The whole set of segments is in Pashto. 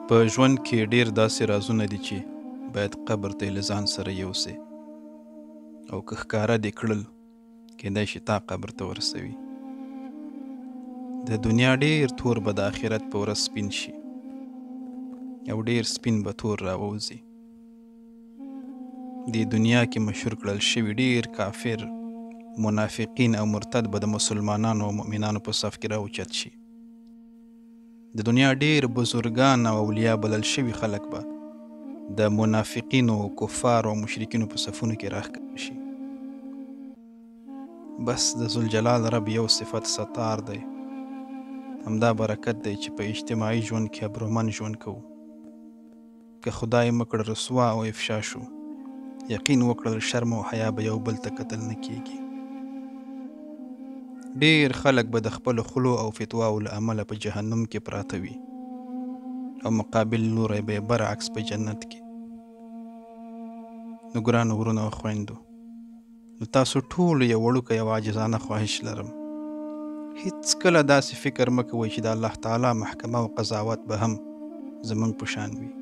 په ژوند کې ډیر داسې رازونه دي چې باید قبر ته یې له ځان سره یوسې او که ښکاره دې کړل کیدای شي تا قبر ته ورسوي. د دنیا ډیر تور به د آخرت په ورځ سپین شي او ډیر سپین به تور راووځي. دې دنیا کې مشهور کړل شوي ډیر کافر، منافقین او مرتد به د مسلمانانو او مؤمنانو په صف کې راوچت شي. د دنیا ډیر بزرگان او اولیاء بلل شوي خلک به د منافقینو، کفار او مشرکینو په صفونو کې راښکاره شي. بس د ذوالجلال رب یو صفت ستار دی، همدا برکت دی چې په اجتماعي ژوند کې ابرومن ژوند کوو. که خدای مکړه رسوا او افشا شو، یقین وکړل شرم او حیا به یو بل ته کتل نه کیږي. ډیر خلک به د خپلو خلو او فتواو له امله په جهنم کې پراته وي او مقابل لوری به یې برعکس په جنت کې. نو ګرانو ورونو او خویندو، نو تاسو ټولو یو وړوکی او عاجزانه خواهش لرم، هیڅکله داسې فکر مه کوئ چې د الله تعالی محکمه او قضاوت به هم زموږ په شان وي.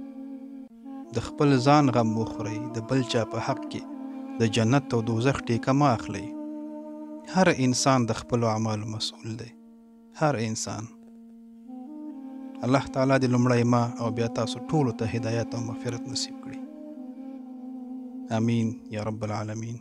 د خپل ځان غم وخورئ، د بل چا په حق کې د جنت او دوزخ ټیکه مه اخلئ. هر انسان د خپلو اعمالو مسؤل دی، هر انسان. الله تعالی دې لومړی ما او بیا تاسو ټولو ته هدایت او مغفرت نصیب کړي. آمین یا رب العالمین.